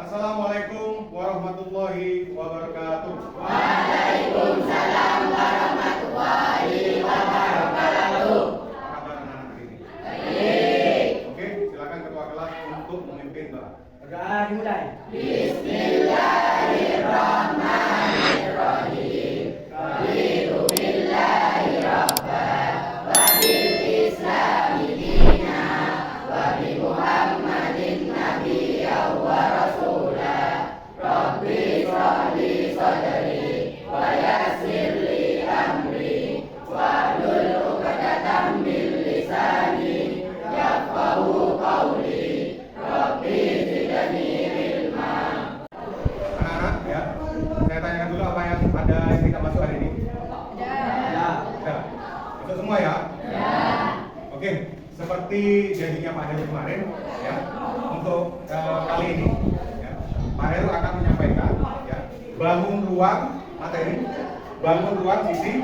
Assalamualaikum warahmatullahi wabarakatuh. Waalaikumsalam warahmatullahi wabarakatuh. Apa kabar anak-anak hari ini? Baik. Oke, silakan ketua kelas untuk memimpin Bapak. Doa dimulai. Bismillahirrahmanirrahim. Raditu billahi rabban wa bil islami dinan wa bi Muhammadin nabiyyan wa rasulah. Rabbi shrah li sadri wa yassir li amri wahlul 'uqdatam min lisani yafqahu qawli. Rabbi zidni ilma. Anak-anak ya, saya tanyakan dulu apa yang ada yang tidak masuk hari ini. Ya. Sudah. Masuk semua ya? Ya. Oke, seperti janjinya Pak Heru kemarin ya, untuk kali ini ya, Pak Heru akan menyampaikan ya, bangun ruang materi, bangun ruang sisi.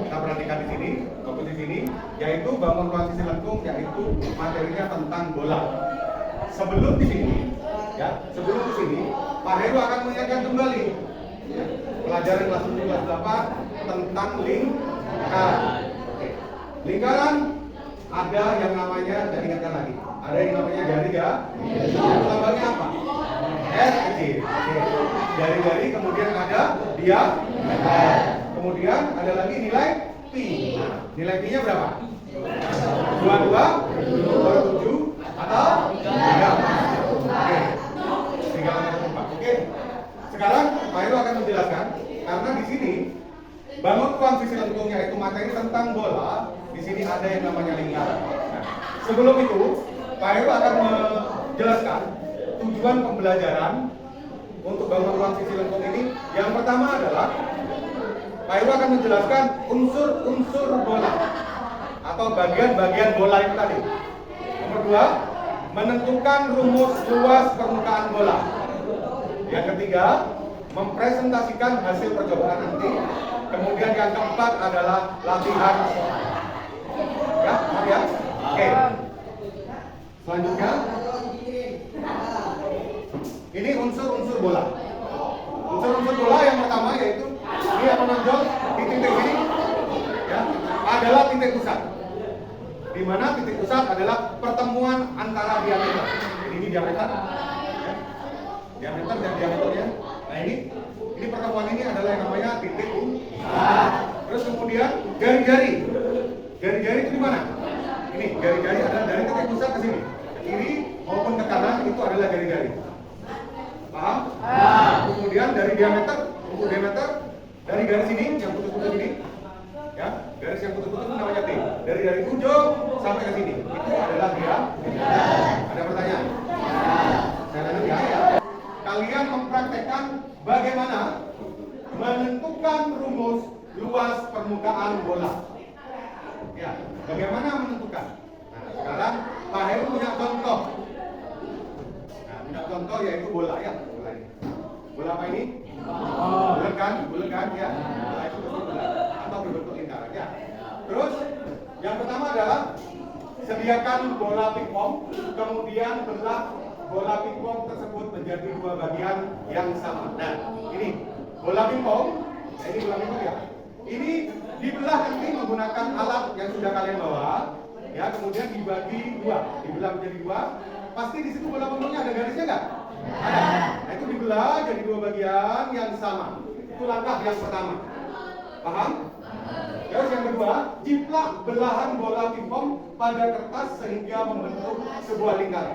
Kita perhatikan di sini, fokus di sini, yaitu bangun ruang sisi lengkung, yaitu materinya tentang bola. Sebelum di sini, ya, sebelum di sini, Pak Heru akan mengingatkan kembali ya, pelajaran kelas 7 kelas 8 tentang lingkaran. Oke. Lingkaran ada yang namanya, saya ingatkan lagi, ada yang namanya jari-jari. Lambangnya apa? S kecil. Oke. Jari-jari, kemudian ada diameter. Kemudian ada lagi nilai pi. Nah, nilai pi-nya berapa? 22, 27 atau 3? Oke. 3,4. Oke. Sekarang Pak Heru akan menjelaskan karena di sini bangun ruang sisi lengkungnya itu materi tentang bola. Di sini ada yang namanya lingkaran. Nah, sebelum itu Pak Heru akan menjelaskan tujuan pembelajaran untuk bangun ruang sisi lengkung ini. Yang pertama adalah Pak Heru akan menjelaskan unsur-unsur bola atau bagian-bagian bola itu tadi. Nomor 2, menentukan rumus luas permukaan bola. Yang ketiga, mempresentasikan hasil percobaan nanti. Kemudian yang keempat adalah latihan soal. Ya, maaf ya. Oke. Selanjutnya, ini unsur-unsur bola. Unsur-unsur bola yang pertama yaitu ini yang menonjol di titik ini, ya, adalah titik pusat. Di mana titik pusat adalah pertemuan antara diameter. Jadi ini diameter, ya. Diameter dan diameternya. Nah ini pertemuan ini adalah yang namanya titik pusat. Terus kemudian jari-jari. Jari-jari itu di mana? Ini jari-jari adalah dari titik pusat ke sini, ke kiri maupun ke kanan itu adalah jari-jari. Paham? Kemudian dari diameter, untuk diameter dari garis ini yang putus-putus ini, ya, garis yang putus-putus itu namanya T. Dari ujung sampai ke sini itu adalah diameter. Ada pertanyaan? Saya lanjut ya. Kalian mempraktekkan bagaimana menentukan rumus luas permukaan bola. Ya, bagaimana menentukan? Nah, sekarang Pak Heru punya contoh. Nah, punya contoh yaitu bola ya, bola ini. Bola apa ini? Bulat kan ya. Bola itu bentuk bulat atau berbentuk lingkaran ya. Terus yang pertama adalah sediakan bola pingpong, kemudian belah bola pingpong tersebut menjadi dua bagian yang sama. Nah, ini bola pingpong, ini bola pingpong ya. Ini dibelah nanti menggunakan alat yang sudah kalian bawa, ya. Kemudian dibagi dua, dibelah menjadi dua. Pasti di situ bola pingpongnya ada garisnya nggak? Ada. Nah, itu dibelah jadi dua bagian yang sama. Itu langkah yang pertama. Paham? Terus yang kedua, jiplak belahan bola pingpong pada kertas sehingga membentuk sebuah lingkaran.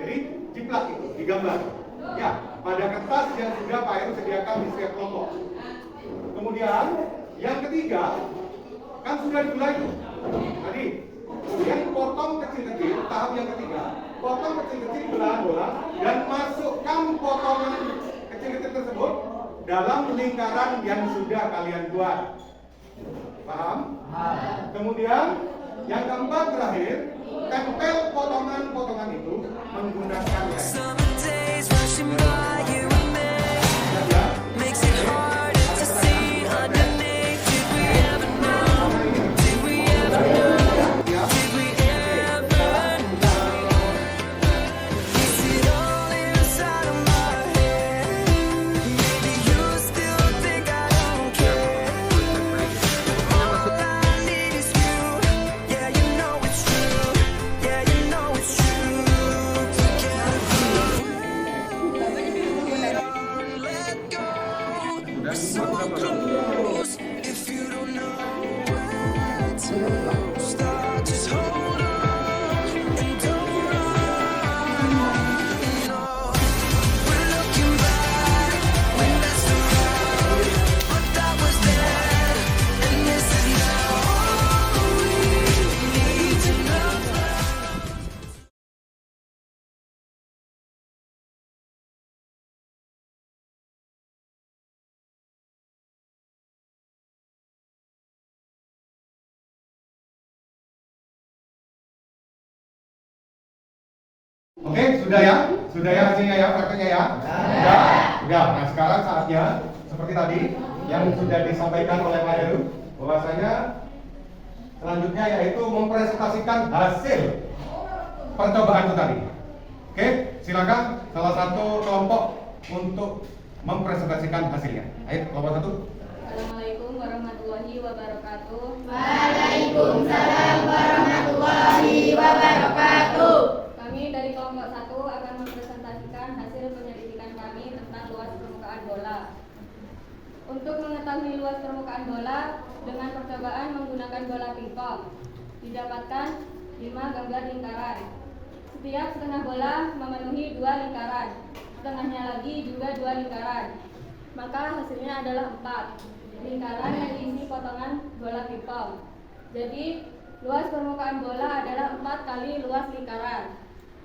Jadi jiplak itu digambar. Ya, pada kertas yang sudah Pak Heru sediakan di setiap kelompok. Kemudian yang ketiga, kan sudah dibelah itu tadi. Kemudian potong kecil-kecil, tahap yang ketiga, potong kecil-kecil belahan bola dan masukkan potongan kecil-kecil tersebut dalam lingkaran yang sudah kalian buat. Paham? Kemudian yang keempat terakhir, tempel potongan-potongan itu menggunakan Oke, sudah ya? Sudah ya hasilnya ya, prakteknya ya? Sudah. Sudah. Nah, sekarang saatnya seperti tadi yang sudah disampaikan oleh Pak Heru, bahwasanya selanjutnya yaitu mempresentasikan hasil percobaan itu tadi. Oke, silakan salah satu kelompok untuk mempresentasikan hasilnya. Ayo, kelompok satu. Assalamualaikum warahmatullahi wabarakatuh. Waalaikumsalam warahmatullahi wabarakatuh. Kami dari kelompok 1 akan mempresentasikan hasil penyelidikan kami tentang luas permukaan bola. Untuk mengetahui luas permukaan bola dengan percobaan menggunakan bola pingpong, didapatkan 5 gambar lingkaran. Setiap setengah bola memenuhi 2 lingkaran, setengahnya lagi juga 2 lingkaran. Maka hasilnya adalah 4 lingkaran yang diisi potongan bola pingpong. Jadi luas permukaan bola adalah 4 kali luas lingkaran.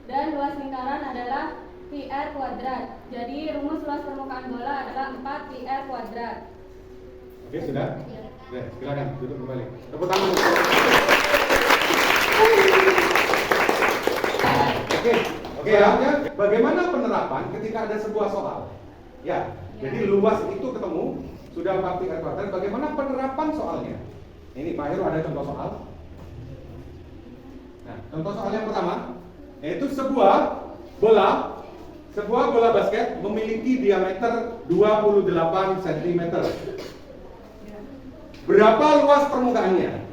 Dan luas lingkaran adalah pi r kuadrat. Jadi rumus luas permukaan bola adalah 4 pi r kuadrat. Oke, sudah? Sudah, silakan duduk kembali. Tepuk tangan. Oke ya. Bagaimana penerapan ketika ada sebuah soal? Ya, jadi luas itu ketemu sudah 4 pi r kuadrat. Bagaimana penerapan soalnya? Ini Pak Heru ada contoh soal. Nah, contoh soal yang pertama yaitu sebuah bola basket memiliki diameter 28 cm. Berapa luas permukaannya?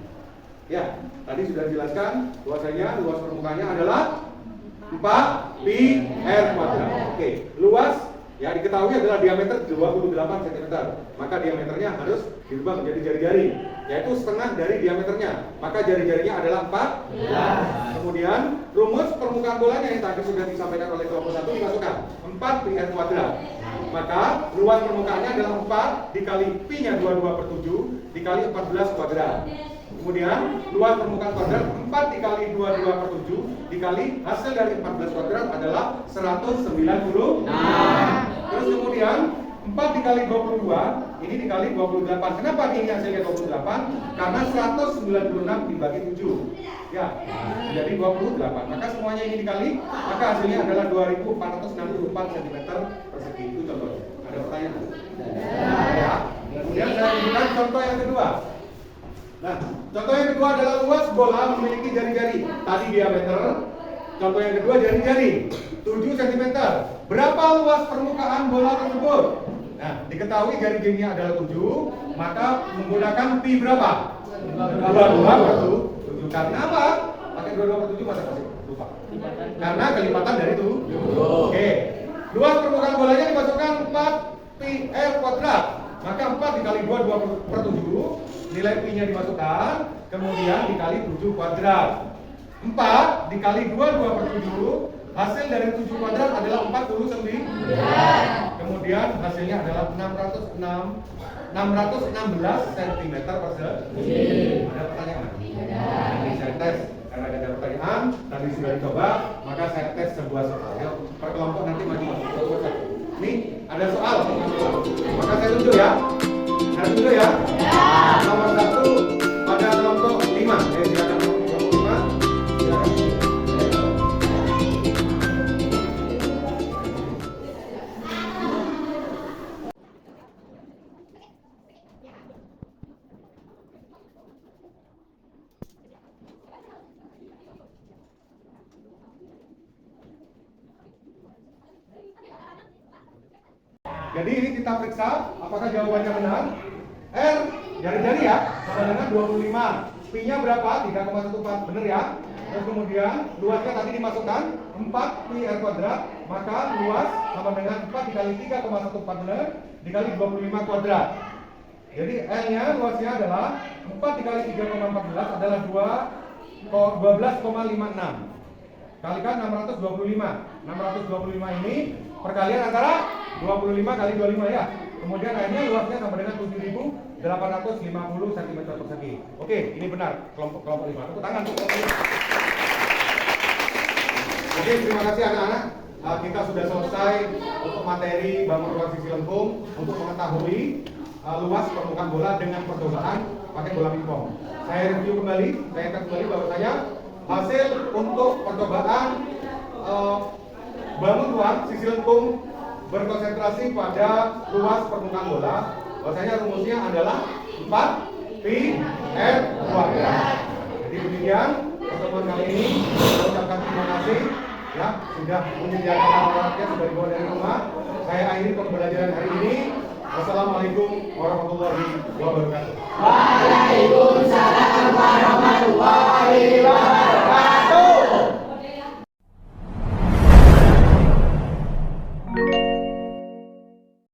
Ya, tadi sudah dijelaskan bahwasanya luas permukaannya adalah 4 pi r kuadrat. Oke, luas ya diketahui adalah diameter 28 cm. Maka diameternya harus dirubah menjadi jari-jari, yaitu setengah dari diameternya. Maka jari-jarinya adalah 4. Kemudian rumus permukaan bolanya yang tadi sudah disampaikan oleh kelompok 1 dimasukkan 4 pi r kuadrat. Maka luas permukaannya adalah 4 dikali pi-nya 22/7 dikali 14 kuadrat. Kemudian luas permukaan kuadrat 4 dikali 22/7 dikali hasil dari 14 kuadrat adalah 190. Terus kemudian 4 dikali 22 ini dikali 28. Kenapa ini hasilnya 28? Karena 196 dibagi 7. Ya, jadi 28. Maka semuanya ini dikali, maka hasilnya adalah 2464 cm persegi. Itu contohnya. Ada pertanyaan? Ya. Kemudian saya tunjukkan contoh yang kedua. Nah, contoh yang kedua adalah luas bola memiliki jari-jari. Tadi diameter. Contoh yang kedua jari-jari 7 cm. Berapa luas permukaan bola tersebut? Nah, diketahui jari-jarinya adalah 7, maka menggunakan pi berapa? 22/7. Karena apa? Pakai 22/7 masa kasih? Lupa. Karena kelipatan dari itu. Oke. Luas permukaan bolanya dimasukkan 4 pi r kuadrat. Maka 4 dikali 22/7, nilai pi-nya dimasukkan, kemudian dikali 7 kuadrat. 4 dikali 22/7, hasil dari 7 kuadrat adalah 49. Kemudian hasilnya adalah 616 cm persegi. Ada pertanyaan? Ini saya tes. Karena ada pertanyaan, tadi sudah dicoba, maka saya tes sebuah soal. Ya, per kelompok nanti maju. Ini ada soal. Maka saya tunjuk ya. Saya tunjuk ya. Nomor 1 pada kelompok 5. Silakan kelompok 5. Silakan. Jadi ini kita periksa apakah jawabannya benar. R jari-jari ya sama dengan 25. Pi-nya berapa? 3,14. Benar ya? Terus kemudian luasnya tadi dimasukkan 4 pi r kuadrat, maka luas sama dengan 4 dikali 3,14 benar dikali 25 kuadrat. Jadi L-nya luasnya adalah 4 dikali 3,14 adalah 12,56. Kalikan 625. 625 ini perkalian antara 25 kali 25 ya. Kemudian akhirnya luasnya sama dengan 7.850 cm persegi. Oke, ini benar kelompok 5. Tepuk tangan untuk kelompok 5. Oke, terima kasih anak-anak. Kita sudah selesai untuk materi bangun ruang sisi lengkung untuk mengetahui luas permukaan bola dengan percobaan pakai bola pingpong. Saya review kembali, saya akan kembali bahwasanya hasil untuk percobaan bangun ruang sisi lentung berkonsentrasi pada ruas permukaan bola. Bahwasanya rumusnya adalah 4 pi r kuadrat. Jadi demikian pertemuan kali ini. Saya ucapkan terima kasih ya sudah menyediakan alatnya sudah dibawa dari rumah. Saya akhiri pembelajaran hari ini. Wassalamualaikum warahmatullahi wabarakatuh. Waalaikumsalam warahmatullahi wabarakatuh.